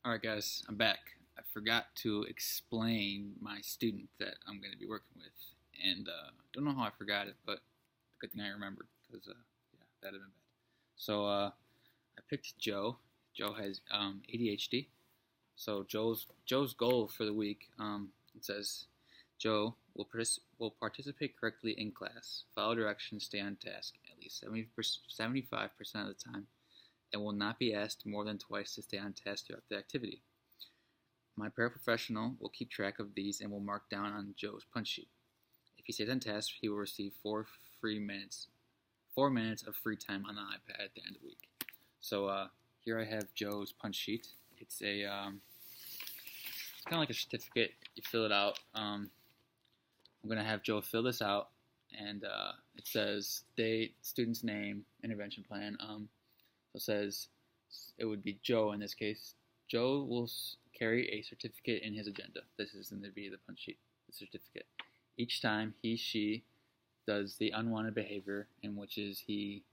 Alright guys, I'm back. I forgot to explain my student that I'm going to be working with, and don't know how I forgot it, but good thing I remembered, because yeah, that'd have been bad. I picked Joe. Joe has ADHD. So Joe's goal for the week, it says, Joe will participate correctly in class, follow directions, stay on task at least 75% of the time, and will not be asked more than twice to stay on task throughout the activity. My paraprofessional will keep track of these and will mark down on Joe's punch sheet. If he stays on task, he will receive 4 minutes of free time on the iPad at the end of the week. So here I have Joe's punch sheet. It's kind of like a certificate. You fill it out. I'm gonna have Joe fill this out, and it says date, student's name, intervention plan. So it says it would be Joe in this case. Joe will carry a certificate in his agenda. This is going to be the punch sheet, the certificate. Each time she does the unwanted behavior, in which is he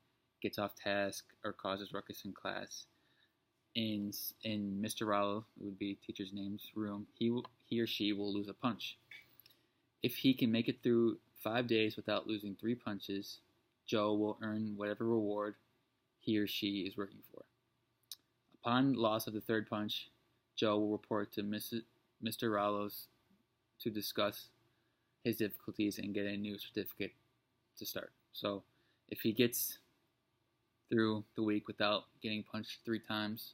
gets off task or causes ruckus in class, in Mr. Rallo, it would be teacher's name's room, he or she will lose a punch. If he can make it through 5 days without losing 3 punches, Joe will earn whatever reward he or she is working for. Upon loss of the 3rd punch, Joe will report to Mr. Rallo's to discuss his difficulties and get a new certificate to start. So if he gets through the week without getting punched 3 times,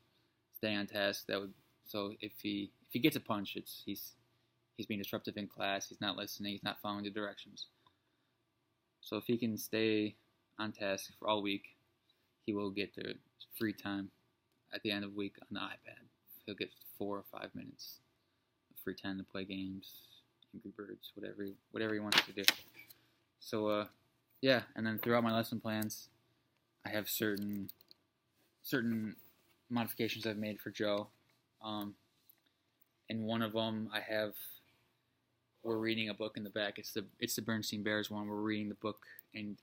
stay on task. So if he gets a punch, he's being disruptive in class. He's not listening. He's not following the directions. So if he can stay on task for all week, he will get the free time at the end of the week on the iPad. He'll get 4 or 5 minutes of free time to play games, Angry Birds, whatever he wants to do. So yeah, and then throughout my lesson plans, I have certain modifications I've made for Joe. And one of them we're reading a book in the back. It's the Bernstein Bears one. We're reading the book, and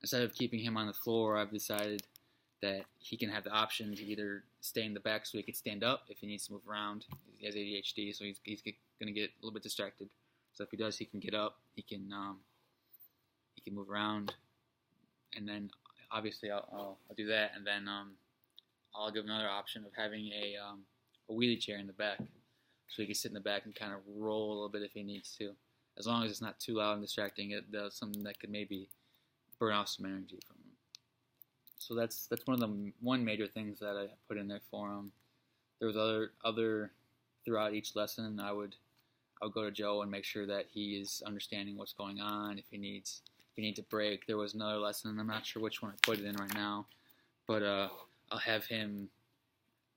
instead of keeping him on the floor, I've decided that he can have the option to either stay in the back so he can stand up if he needs to move around. He has ADHD, so he's going to get a little bit distracted. So if he does, he can get up. He can move around, and then obviously I'll do that, and then I'll give another option of having a wheelie chair in the back, so he can sit in the back and kind of roll a little bit if he needs to, as long as it's not too loud and distracting. It does something that could maybe burn off some energy from him. So that's one major things that I put in there for him. There was other throughout each lesson. I would go to Joe and make sure that he is understanding what's going on. If he needs a break. There was another lesson, and I'm not sure which one I put it in right now, but I'll have him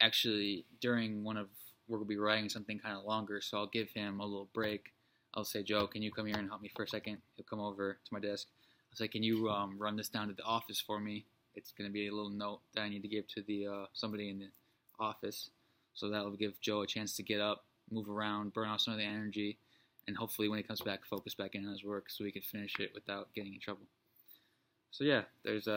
actually during one of we'll be writing something kind of longer, so I'll give him a little break. I'll say, Joe, can you come here and help me for a second? He'll come over to my desk. I'll say, can you run this down to the office for me? It's going to be a little note that I need to give to the somebody in the office. So that'll give Joe a chance to get up, move around, burn off some of the energy, and hopefully when he comes back, focus back in on his work so he can finish it without getting in trouble. So yeah, there's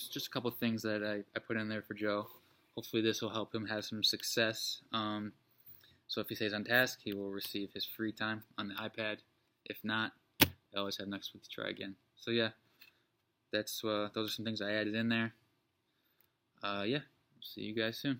just a couple of things that I put in there for Joe. Hopefully this will help him have some success. So if he stays on task, he will receive his free time on the iPad. If not, I always have next week to try again. So yeah, those are some things I added in there. Yeah, see you guys soon.